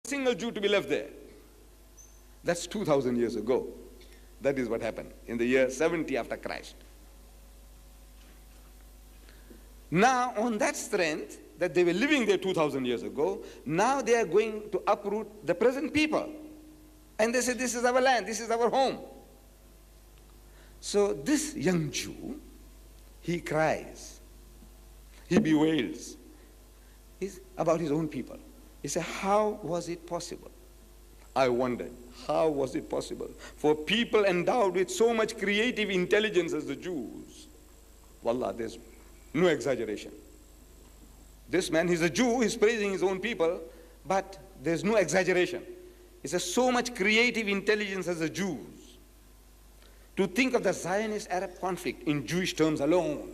single Jew to be left there. That's 2,000 years ago. That is what happened in the year 70 after Christ. Now, on that strength that they were living there 2,000 years ago, now they are going to uproot the present people. And they say, this is our land, this is our home. So this young Jew, he cries, he bewails about his own people. He said, how was it possible? I wondered, how was it possible for people endowed with so much creative intelligence as the Jews? Wallah, there's no exaggeration. This man, he's a Jew, he's praising his own people, but there's no exaggeration. He says, so much creative intelligence as the Jews. To think of the Zionist-Arab conflict in Jewish terms alone.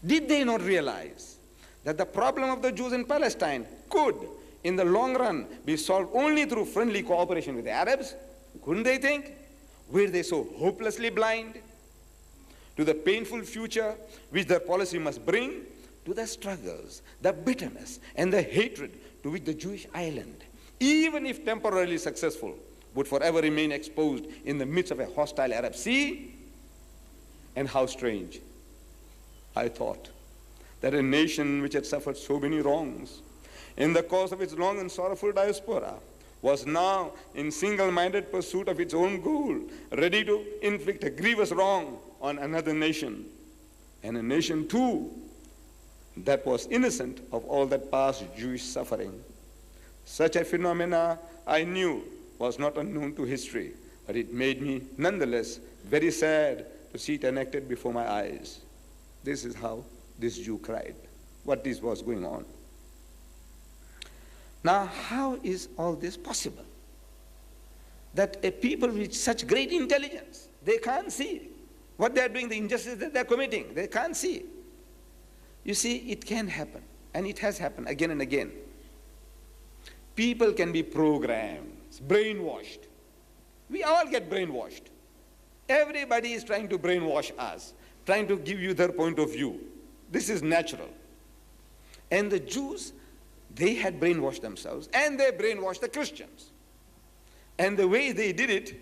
Did they not realize that the problem of the Jews in Palestine could, in the long run, be solved only through friendly cooperation with the Arabs? Couldn't they think? Were they so hopelessly blind to the painful future which their policy must bring, to the struggles, the bitterness, and the hatred to which the Jewish island, even if temporarily successful, would forever remain exposed in the midst of a hostile Arab sea? And how strange, I thought, that a nation which had suffered so many wrongs in the course of its long and sorrowful diaspora was now in single-minded pursuit of its own goal, ready to inflict a grievous wrong on another nation, and a nation too that was innocent of all that past Jewish suffering. Such a phenomena, I knew, was not unknown to history, but it made me nonetheless very sad to see it enacted before my eyes. This is how this Jew cried, what this was going on. Now, how is all this possible? That a people with such great intelligence, they can't see what they are doing, the injustice that they are committing. They can't see. You see, it can happen, and it has happened again and again. People can be programmed, brainwashed. We all get brainwashed. Everybody is trying to brainwash us, trying to give you their point of view. This is natural. And the Jews, they had brainwashed themselves, and they brainwashed the Christians. And the way they did it,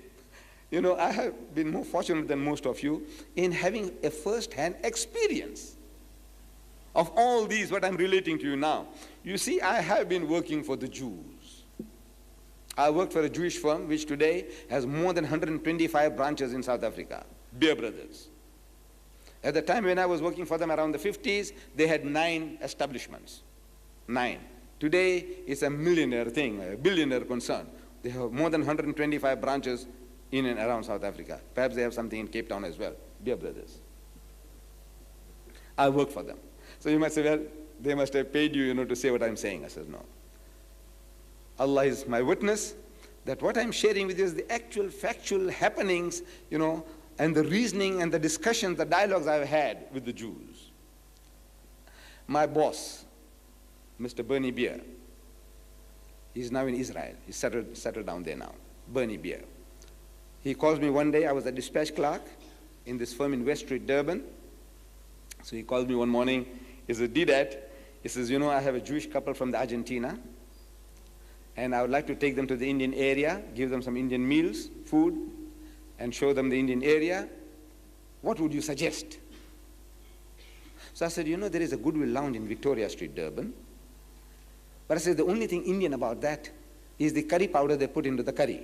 you know, I have been more fortunate than most of you in having a first-hand experience of all these, what I'm relating to you now. You see, I have been working for the Jews. I worked for a Jewish firm which today has more than 125 branches in South Africa, Beer Brothers. At the time when I was working for them around the 50s, they had 9 establishments. 9. Today, it's a millionaire thing, a billionaire concern. They have more than 125 branches in and around South Africa. Perhaps they have something in Cape Town as well, Beer Brothers. I worked for them. So you might say, well, they must have paid you, to say what I'm saying. I said, no. Allah is my witness that what I'm sharing with you is the actual factual happenings, and the reasoning and the discussions, the dialogues I've had with the Jews. My boss, Mr. Bernie Beer, he's now in Israel. He's settled down there now, Bernie Beer. He calls me one day. I was a dispatch clerk in this firm in West Street, Durban. So he called me one morning. He said, Deedat, he says, I have a Jewish couple from the Argentina, and I would like to take them to the Indian area, give them some Indian meals, food, and show them the Indian area. What would you suggest? So I said, there is a Goodwill Lounge in Victoria Street, Durban. But I said, the only thing Indian about that is the curry powder they put into the curry.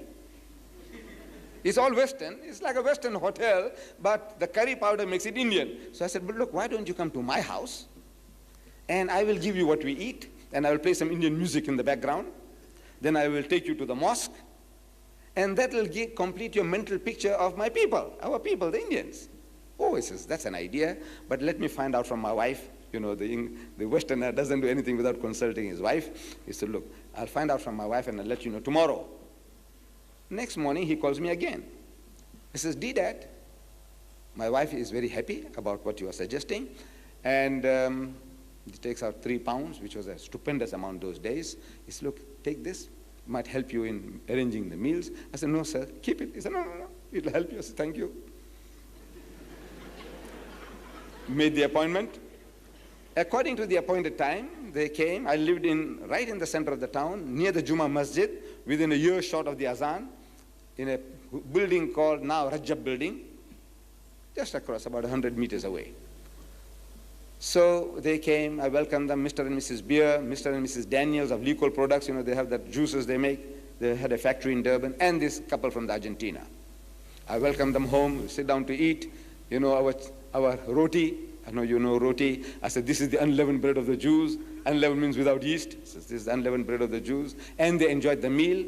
It's all Western. It's like a Western hotel, but the curry powder makes it Indian. So I said, but look, why don't you come to my house, and I will give you what we eat, and I will play some Indian music in the background. Then I will take you to the mosque, and that will complete your mental picture of my people, our people, the Indians. Oh, he says, that's an idea, but let me find out from my wife. The Westerner doesn't do anything without consulting his wife. He said, look, I'll find out from my wife and I'll let you know tomorrow. Next morning, he calls me again. He says, Deedat, my wife is very happy about what you are suggesting, and he takes out 3 pounds, which was a stupendous amount those days. He said, look, take this. It might help you in arranging the meals. I said, no, sir, keep it. He said, no, it'll help you. I said, thank you. Made the appointment. According to the appointed time, they came. I lived right in the center of the town, near the Juma Masjid, within a year short of the Azan, in a building called now Rajab building, just across about 100 meters away. So they came, I welcomed them, Mr. and Mrs. Beer, Mr. and Mrs. Daniels of Liquor Products, they have the juices they make. They had a factory in Durban, and this couple from the Argentina. I welcomed them home, we sit down to eat, our roti. I know you know roti. I said, this is the unleavened bread of the Jews. Unleavened means without yeast. So this is the unleavened bread of the Jews. And they enjoyed the meal.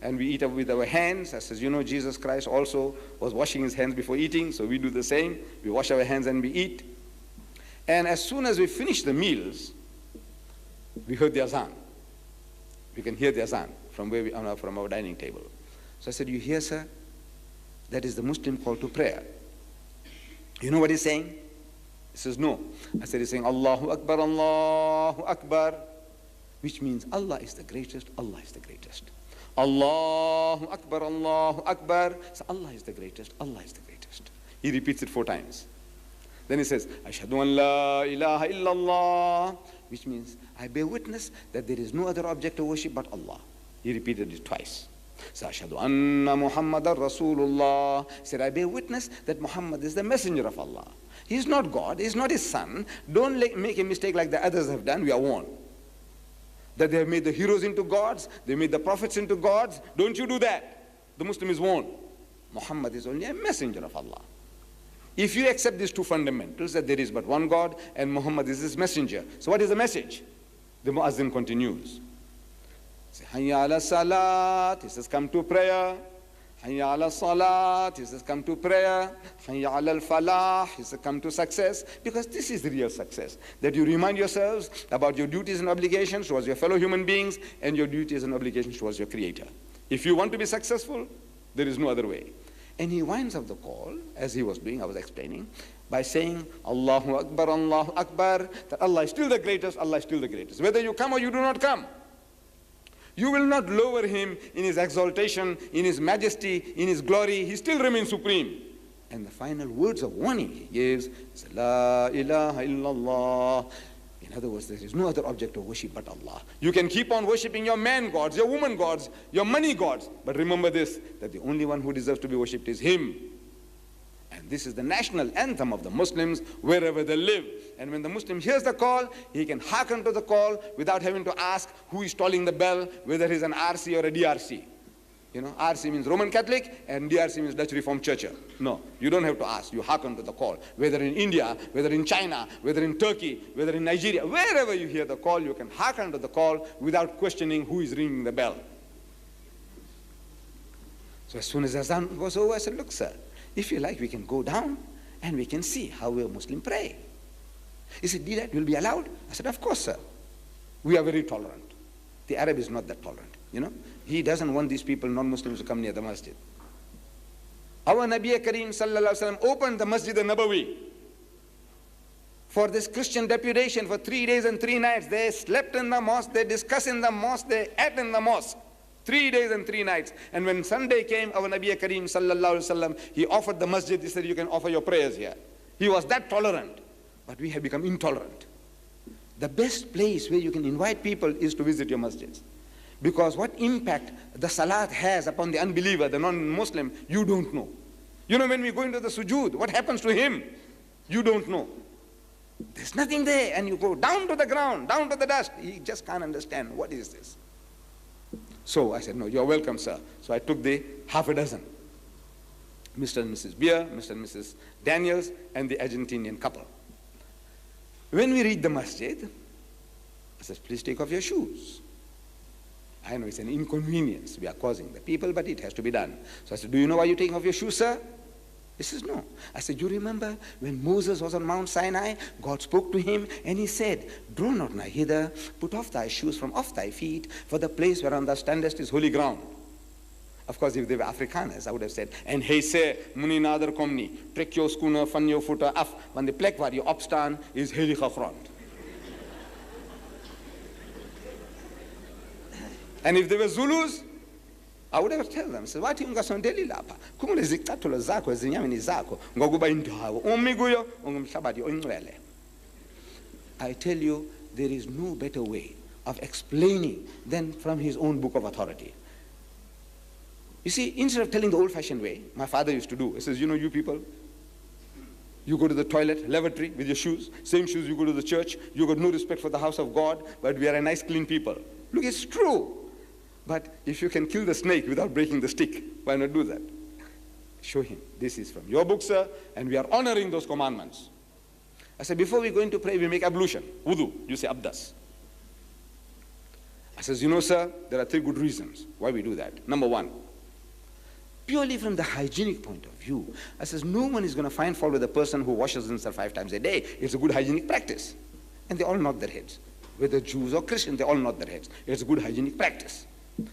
And we eat up with our hands. I says, Jesus Christ also was washing his hands before eating. So we do the same. We wash our hands and we eat. And as soon as we finish the meals, we heard the azan. We can hear the azan from from our dining table. So I said, you hear, sir? That is the Muslim call to prayer. You know what he's saying? He says, no. I said, he's saying, Allahu Akbar, which means Allah is the greatest, Allah is the greatest. Allahu Akbar. So Allah is the greatest, Allah is the greatest. He repeats it 4 times. Then he says, Ashhadu an la ilaha illallah, which means I bear witness that there is no other object of worship but Allah. He repeated it twice. So Ashhadu anna Muhammadan Rasulullah. He said, I bear witness that Muhammad is the messenger of Allah. He's not God, he's not his son. Don't make a mistake like the others have done. We are warned that they have made the heroes into gods, they made the prophets into gods. Don't you do that. The Muslim is warned. Muhammad is only a messenger of Allah. If you accept these 2 fundamentals, that there is but one God and Muhammad is his messenger, so what is the message? The Muazzin continues. Hayya ala salat, he says, come to prayer. Hayya ala salat, he says, come to prayer. Hayya ala al-falah, he says, come to success. Because this is the real success. That you remind yourselves about your duties and obligations towards your fellow human beings and your duties and obligations towards your Creator. If you want to be successful, there is no other way. And he winds up the call, as he was doing, I was explaining, by saying, Allahu Akbar, that Allah is still the greatest, Allah is still the greatest. Whether you come or you do not come, you will not lower him in his exaltation, in his majesty, in his glory. He still remains supreme. And the final words of warning he gives is, La ilaha illallah. In other words, there is no other object of worship but Allah. You can keep on worshipping your man gods, your woman gods, your money gods, but remember this, that the only one who deserves to be worshipped is him. And this is the national anthem of the Muslims wherever they live. And when the Muslim hears the call, he can hearken to the call without having to ask who is tolling the bell, whether he's an RC or a DRC. RC means Roman Catholic and DRC means Dutch Reformed Church. No, you don't have to ask. You hearken to the call. Whether in India, whether in China, whether in Turkey, whether in Nigeria, wherever you hear the call, you can hearken to the call without questioning who is ringing the bell. So as soon as Azan was over, I said, look, sir, if you like, we can go down and we can see how a Muslim pray. He said, Deedat, will be allowed? I said, of course, sir. We are very tolerant. The Arab is not that tolerant, He doesn't want these people, non-Muslims, to come near the masjid. Our Nabi Kareem sallallahu alaihi wasallam opened the Masjid al-Nabawi for this Christian deputation for 3 days and 3 nights. They slept in the mosque, they discussed in the mosque, they ate in the mosque. 3 days and 3 nights. And when Sunday came, our Nabi Kareem sallallahu alaihi wasallam, he offered the masjid. He said, you can offer your prayers here. He was that tolerant. But we have become intolerant. The best place where you can invite people is to visit your masjids. Because what impact the salat has upon the unbeliever, the non-Muslim, you don't know. When we go into the sujood, what happens to him? You don't know. There's nothing there, and you go down to the ground, down to the dust. He just can't understand, what is this? So I said, no, you're welcome, sir. So I took the half a dozen. Mr. and Mrs. Beer, Mr. and Mrs. Daniels, and the Argentinian couple. When we reached the masjid, I said, please take off your shoes. I know it's an inconvenience we are causing the people, but it has to be done. So I said, do you know why you're taking off your shoes, sir? He says, no. I said, you remember when Moses was on Mount Sinai, God spoke to him and he said, draw not nigh hither, put off thy shoes from off thy feet, for the place whereon thou standest is holy ground. Of course, if they were Afrikaners, I would have said, en hy sê, moenie nader kom nie, trek jou skoene van jou voete af, want die plek waar jy opstaan is heilige grond. And if they were Zulus, I would have told them, wathi ungasondeli lapha, khumule izicathulo zakho ezinyameni zakho, ngokuba indawo umi kuyo ungumhlabathi ongcwele. I tell you, there is no better way of explaining than from his own book of authority. You see, instead of telling the old-fashioned way, my father used to do, he says, you know, you people, you go to the toilet, lavatory with your shoes, same shoes you go to the church, you got no respect for the house of God, but we are a nice, clean people. Look, it's true. But if you can kill the snake without breaking the stick, why not do that? Show him, this is from your book, sir, and we are honoring those commandments. I said, before we go into pray, we make ablution, wudu, you say abdas. I says, you know, sir, there are 3 good reasons why we do that. Number 1, purely from the hygienic point of view, I says, no one is going to find fault with a person who washes himself 5 times a day. It's a good hygienic practice. And they all nod their heads. Whether Jews or Christians, they all nod their heads. It's a good hygienic practice.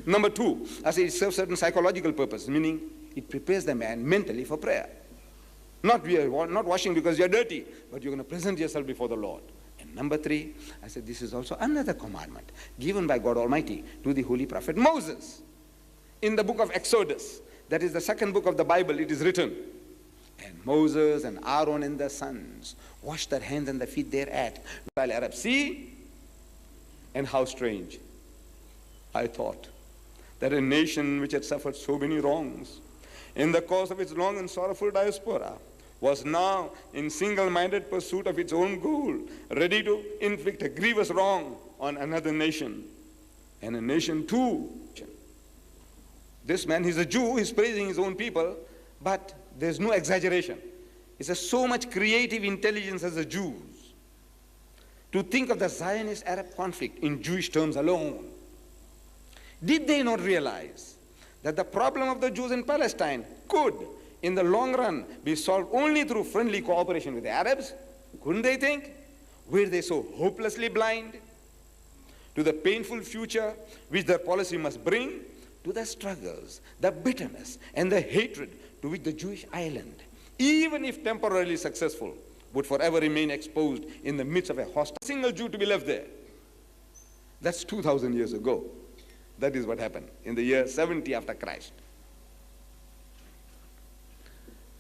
Number 2, I say it serves certain psychological purpose, meaning it prepares the man mentally for prayer. Not washing because you're dirty, but you're going to present yourself before the Lord. And number 3, I said this is also another commandment given by God Almighty to the holy prophet Moses. In the book of Exodus, that is the 2nd book of the Bible, it is written, and Moses and Aaron and their sons washed their hands and their feet thereat, while Arabs see, and how strange. I thought that a nation which had suffered so many wrongs in the course of its long and sorrowful diaspora was now in single-minded pursuit of its own goal, ready to inflict a grievous wrong on another nation, and a nation too. This man, he's a Jew, he's praising his own people, but there's no exaggeration. It's so much creative intelligence as the Jews to think of the Zionist-Arab conflict in Jewish terms alone. Did they not realize that the problem of the Jews in Palestine could, in the long run, be solved only through friendly cooperation with the Arabs? Couldn't they think? Were they so hopelessly blind to the painful future which their policy must bring, to the struggles, the bitterness, and the hatred to which the Jewish island, even if temporarily successful, would forever remain exposed in the midst of a hostile single Jew to be left there? That's 2,000 years ago. That is what happened in the year 70 after Christ.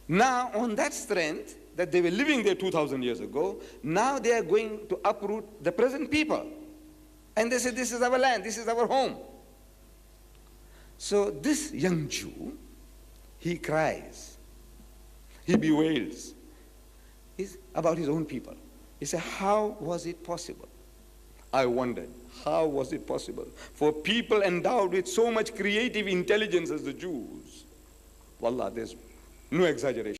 Now, on that strength, that they were living there 2,000 years ago, now they are going to uproot the present people. And they say, this is our land, this is our home. So this young Jew, he cries, he bewails about his own people. He said, how was it possible? I wondered, how was it possible for people endowed with so much creative intelligence as the Jews? Wallah, there's no exaggeration.